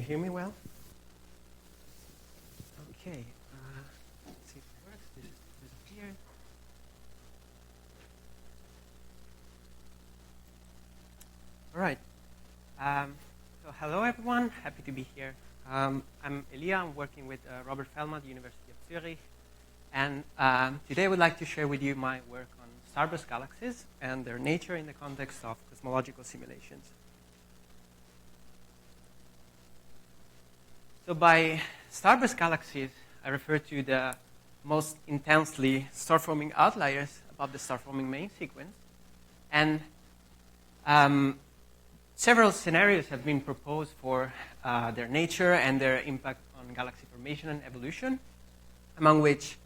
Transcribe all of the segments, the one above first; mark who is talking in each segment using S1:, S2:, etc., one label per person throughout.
S1: hear me well? Okay. Let's see if it works. This is disappeared. All right. So hello, everyone. Happy to be here. I'm Elia. I'm working with Robert Fellman at the University of Zurich. And today I would like to share with you my work on starburst galaxies and their nature in the context of cosmological simulations. So by starburst galaxies, I refer to the most intensely star-forming outliers above the star-forming main sequence. And several scenarios have been proposed for their nature and their impact on galaxy formation and evolution, among which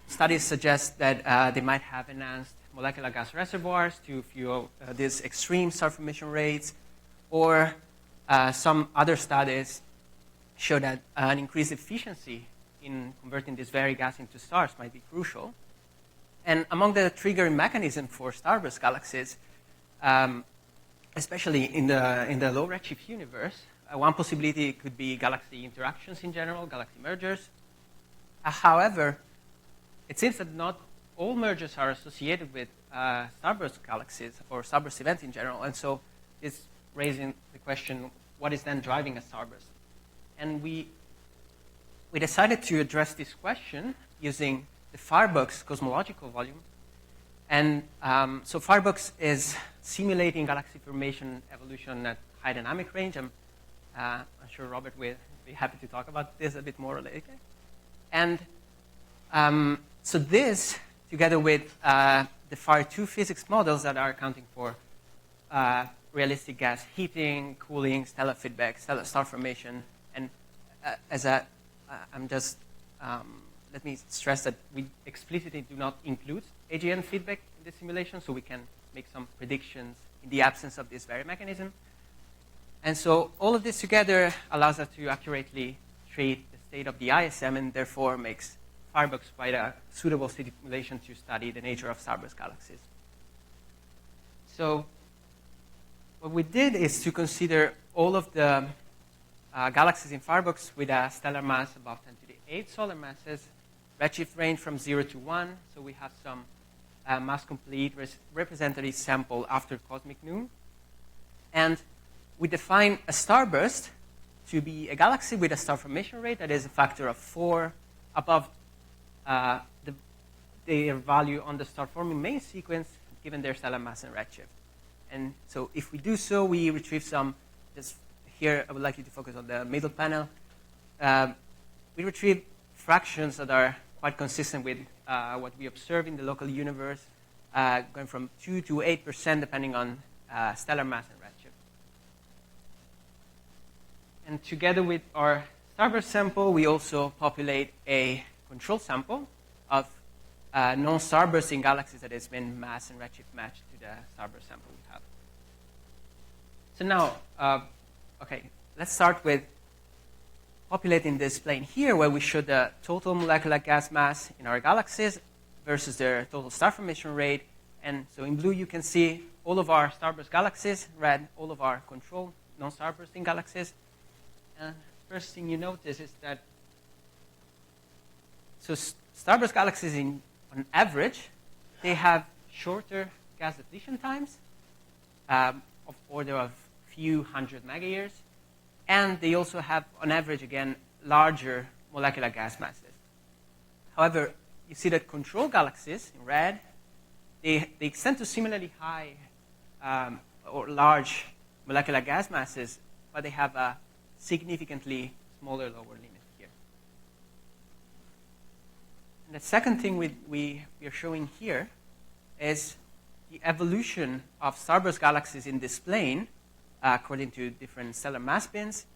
S1: studies suggest that they might have enhanced molecular gas reservoirs to fuel these extreme star formation rates, or some other studies show that an increased efficiency in converting this very gas into stars might be crucial. And among the triggering mechanisms for starburst galaxies, especially in the low redshift universe, one possibility could be galaxy interactions in general, galaxy mergers. However, it seems that not all mergers are associated with starburst galaxies or starburst events in general, and so it's raising the question, what is then driving a starburst? And we decided to address this question using the Starbursts cosmological volume. And so Starbursts is simulating galaxy formation evolution at high dynamic range. I'm sure Robert will be happy to talk about this a bit more later. And so this, together with the FAR2 physics models that are accounting for realistic gas heating, cooling, stellar feedback, stellar star formation, and let me stress that we explicitly do not include AGN feedback in the simulation, so we can make some predictions in the absence of this very mechanism. And so all of this together allows us to accurately treat the state of the ISM, and therefore makes Starbursts quite a suitable simulation to study the nature of starburst galaxies. So what we did is to consider all of the galaxies in Starbursts with a stellar mass above 10 to the 8 solar masses, redshift range from 0 to 1, so we have some mass-complete representative sample after cosmic noon. And we define a starburst to be a galaxy with a star formation rate that is a factor of 4 above their value on the star-forming main sequence, given their stellar mass and redshift. And so if we do so, we retrieve some, just here I would like you to focus on the middle panel. We retrieve fractions that are quite consistent with what we observe in the local universe, going from 2 to 8% depending on stellar mass and redshift. And together with our starburst sample, we also populate a control sample of non-starbursting galaxies that has been mass and redshift matched to the starburst sample we have. So now, okay, let's start with populating this plane here, where we show the total molecular gas mass in our galaxies versus their total star formation rate. And so in blue, you can see all of our starburst galaxies, red, all of our control non-starbursting galaxies. First thing you notice is that starburst galaxies, on average, they have shorter gas depletion times of order of few hundred megayears. And they also have, on average, again, larger molecular gas masses. However, you see that control galaxies, in red, they extend to similarly high or large molecular gas masses, but they have a significantly smaller lower limit here. And the second thing we are showing here is the evolution of starburst galaxies in this plane, according to different stellar mass bins,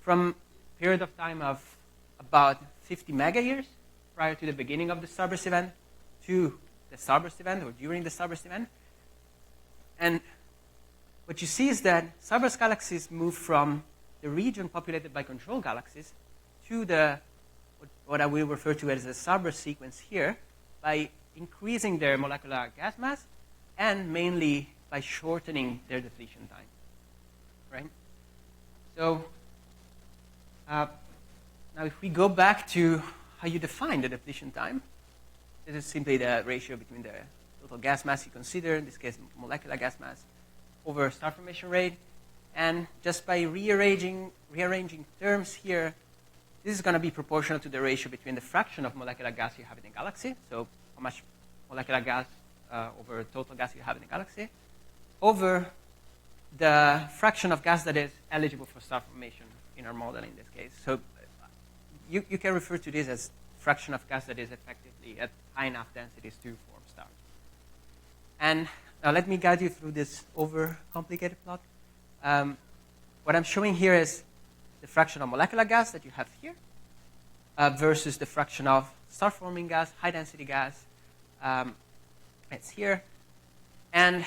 S1: from a period of time of about 50 megayears prior to the beginning of the starburst event to the starburst event, or during the starburst event. And what you see is that starburst galaxies move from the region populated by control galaxies to what I will refer to as the starburst sequence here, by increasing their molecular gas mass and mainly by shortening their depletion time. Right? So Now, if we go back to how you define the depletion time, this is simply the ratio between the total gas mass you consider, in this case molecular gas mass, over star formation rate. And just by rearranging terms here, this is going to be proportional to the ratio between the fraction of molecular gas you have in a galaxy, so how much molecular gas over total gas you have in a galaxy, over the fraction of gas that is eligible for star formation in our model in this case. So you can refer to this as fraction of gas that is effectively at high enough densities to form stars. And now let me guide you through this overcomplicated plot. What I'm showing here is the fraction of molecular gas that you have here versus the fraction of star-forming gas, high-density gas. It's here. And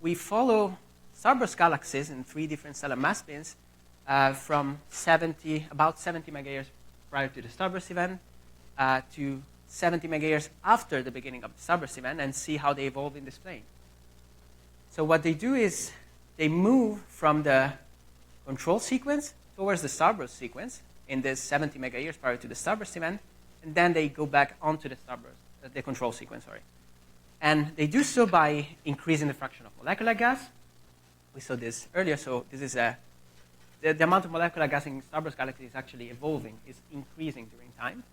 S1: we follow starburst galaxies in 3 different stellar mass spins from about 70 megayears prior to the starburst event to 70 megayears after the beginning of the starburst event, and see how they evolve in this plane. So what they do is they move from the control sequence towards the starburst sequence in this 70 megayears prior to the starburst event, and then they go back onto the starburst, the control sequence, sorry. And they do so by increasing the fraction of molecular gas. We saw this earlier, so this is the amount of molecular gas in starburst galaxies is actually evolving, is increasing during time.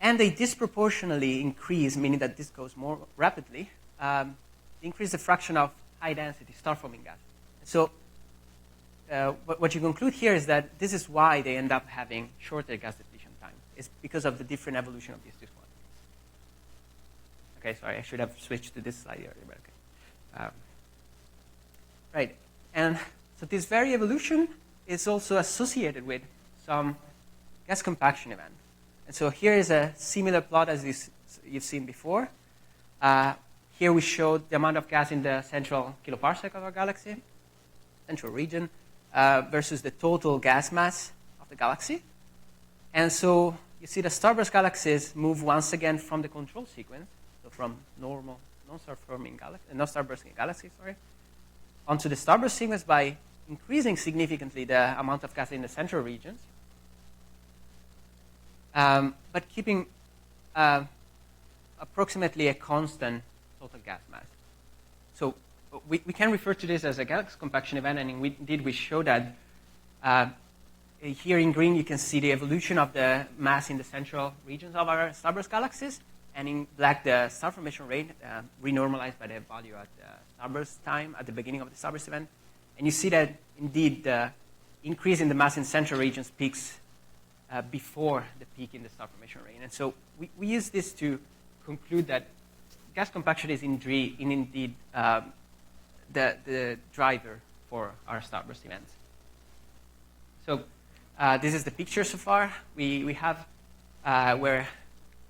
S1: And they disproportionately increase, meaning that this goes more rapidly, increase the fraction of high-density star-forming gas. So what you conclude here is that this is why they end up having shorter gas depletion time. It's because of the different evolution of these two quantities. Okay, sorry, I should have switched to this slide earlier, but okay. Right, and so this very evolution is also associated with some gas compaction event. And so here is a similar plot as you've seen before. Here we showed the amount of gas in the central kiloparsec of our galaxy, central region, versus the total gas mass of the galaxy. And so you see the starburst galaxies move once again from the control sequence, so from normal, non-starbursting galaxies, onto the starburst sequence by increasing significantly the amount of gas in the central regions, but keeping approximately a constant total gas mass. So we can refer to this as a gas compaction event, and indeed we show that here in green you can see the evolution of the mass in the central regions of our starburst galaxies, and in black the star formation rate renormalized by the value at the starburst time at the beginning of the starburst event. And you see that indeed the increase in the mass in central regions peaks before the peak in the star formation rate. And so we use this to conclude that gas compaction is indeed the driver for our starburst events. So this is the picture so far. We have where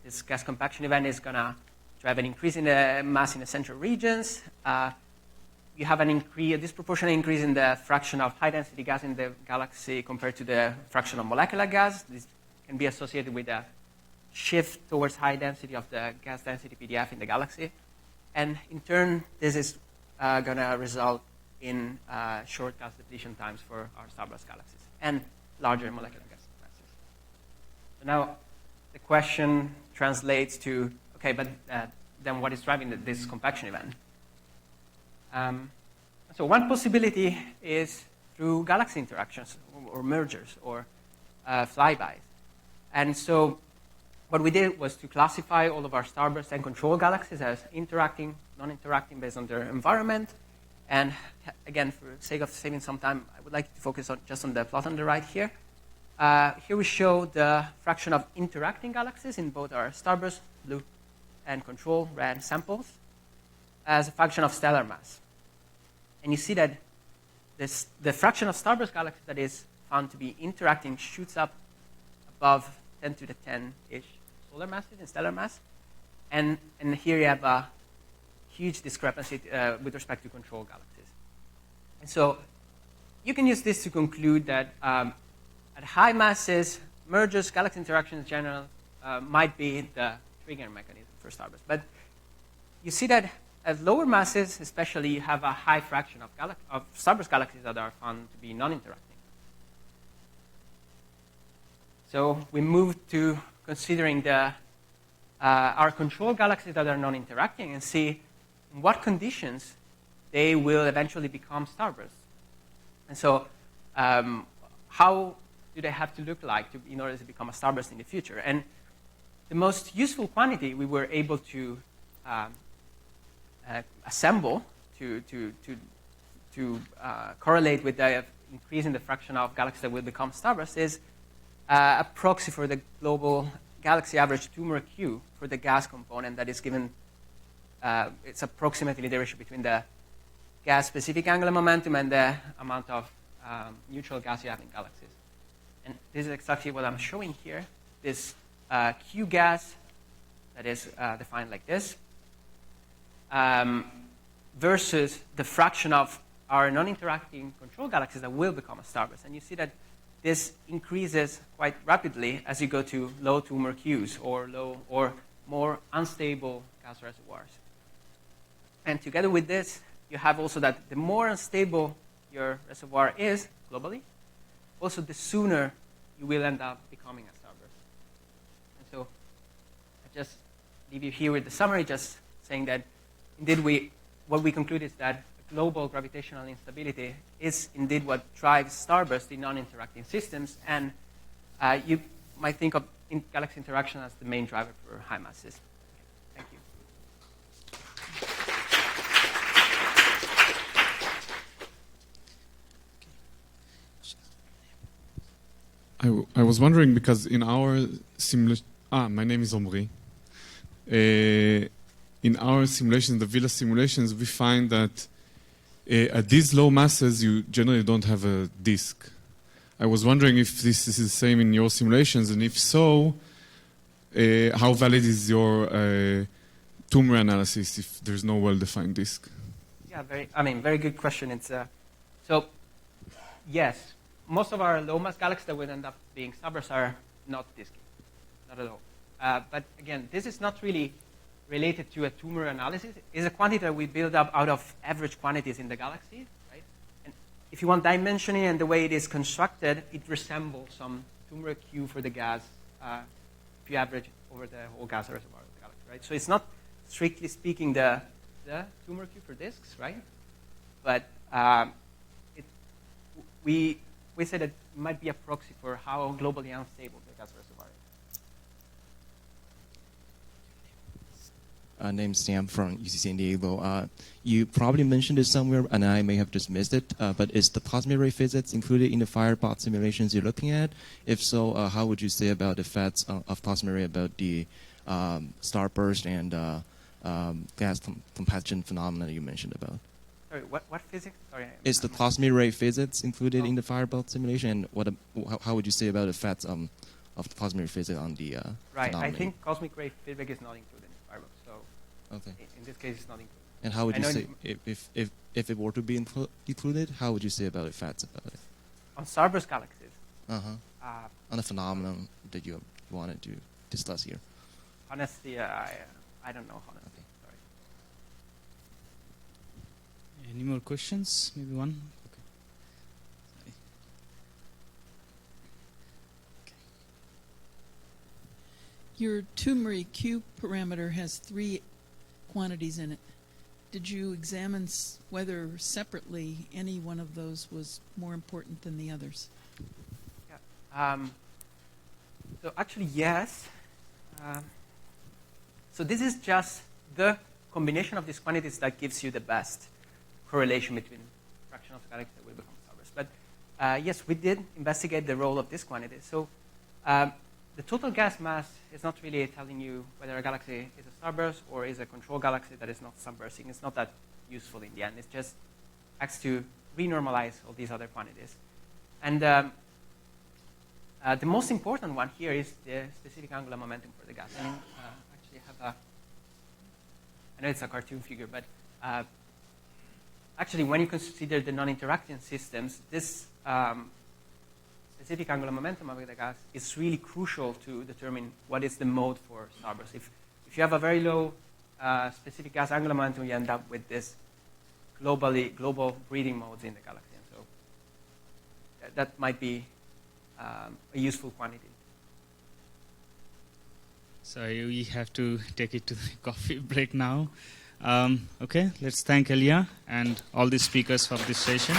S1: this gas compaction event is going to drive an increase in the mass in the central regions. You have a disproportionate increase in the fraction of high-density gas in the galaxy compared to the fraction of molecular gas. This can be associated with a shift towards high density of the gas density PDF in the galaxy. And in turn, this is going to result in short gas depletion times for our starburst galaxies and larger molecular gas masses. So now the question translates to, okay, but then what is driving this compaction event? So one possibility is through galaxy interactions or mergers or flybys. And so what we did was to classify all of our starburst and control galaxies as interacting, non-interacting based on their environment. And again, for the sake of saving some time, I would like to focus just on the plot on the right here. Here we show the fraction of interacting galaxies in both our starburst, blue, and control, red samples as a function of stellar mass. And you see that the fraction of starburst galaxies that is found to be interacting shoots up above 10 to the 10-ish solar masses in stellar mass. And here you have a huge discrepancy with respect to control galaxies. And so you can use this to conclude that at high masses, mergers, galaxy interactions in general, might be the trigger mechanism for starburst. But you see that at lower masses, especially, you have a high fraction of starburst galaxies that are found to be non-interacting. So we moved to considering our control galaxies that are non-interacting and see in what conditions they will eventually become starbursts. And so how do they have to look like in order to become a starburst in the future? And the most useful quantity we were able to assemble to correlate with the increase in the fraction of galaxies that will become starbursts is a proxy for the global galaxy average tumor Q for the gas component that is given. It's approximately the ratio between the gas-specific angular momentum and the amount of neutral gas you have in galaxies. And this is exactly what I'm showing here. This Q gas that is defined like this versus the fraction of our non-interacting control galaxies that will become a starburst. And you see that this increases quite rapidly as you go to low tumor Qs or more unstable gas reservoirs. And together with this, you have also that the more unstable your reservoir is globally, also the sooner you will end up becoming a starburst. And so I just leave you here with the summary, just saying that indeed what we conclude is that global gravitational instability is indeed what drives starbursts in non-interacting systems, and you might think of galaxy interaction as the main driver for high masses. Thank you.
S2: I was wondering because in our simulation, my name is Omri. In our simulations, the Villa simulations, we find that at these low masses, you generally don't have a disk. I was wondering if this is the same in your simulations, and if so, how valid is your tumor analysis if there's no well-defined disk?
S1: Yeah, very good question. It's so yes, most of our low mass galaxies that will end up being starbursts are not disky, not at all. But again, this is not really related to a tumor analysis. It's a quantity that we build up out of average quantities in the galaxy, right? And if you want dimensioning and the way it is constructed, it resembles some tumor Q for the gas if you average over the whole gas reservoir of the galaxy, right? So it's not strictly speaking the tumor Q for disks, right? But we say that it might be a proxy for how globally unstable the gas reservoir is.
S3: Name's Sam from UC San Diego. You probably mentioned it somewhere, and I may have just missed it, but is the cosmic ray physics included in the Firebot simulations you're looking at? If so, how would you say about the effects of cosmic ray about the starburst and gas compaction phenomena you mentioned about?
S1: Sorry, what physics? Sorry.
S3: Is the cosmic ray physics included in the Firebot simulation? And how would you say about the effects of the cosmic ray physics on the
S1: right,
S3: phenomena?
S1: I think cosmic ray physics is not included in Firebot, so
S3: okay.
S1: In this case, it's not included.
S3: And how would you say, if it were to be included, how would you say about effects about it?
S1: On starburst galaxies?
S3: On the phenomenon that you wanted to discuss here.
S1: Honestly, I don't know, honestly.
S3: Okay.
S1: Sorry.
S4: Any more questions? Maybe one? Okay. Sorry.
S5: Your tumor Q parameter has 3 quantities in it. Did you examine whether separately any one of those was more important than the others?
S1: Yeah. So actually, yes. So this is just the combination of these quantities that gives you the best correlation between fraction of the galaxies that will become starbursts. But yes, we did investigate the role of this quantity. So the total gas mass is not really telling you whether a galaxy is a starburst or is a control galaxy that is not subversing. It's not that useful in the end. It just acts to renormalize all these other quantities. And the most important one here is the specific angular momentum for the gas. I actually have I know it's a cartoon figure, but actually when you consider the non-interacting systems, this specific angular momentum of the gas is really crucial to determine what is the mode for starbursts. If you have a very low specific gas angular momentum, you end up with this global breeding modes in the galaxy. And so that might be a useful quantity.
S4: Sorry, we have to take it to the coffee break now. Okay, let's thank Elia and all the speakers for this session.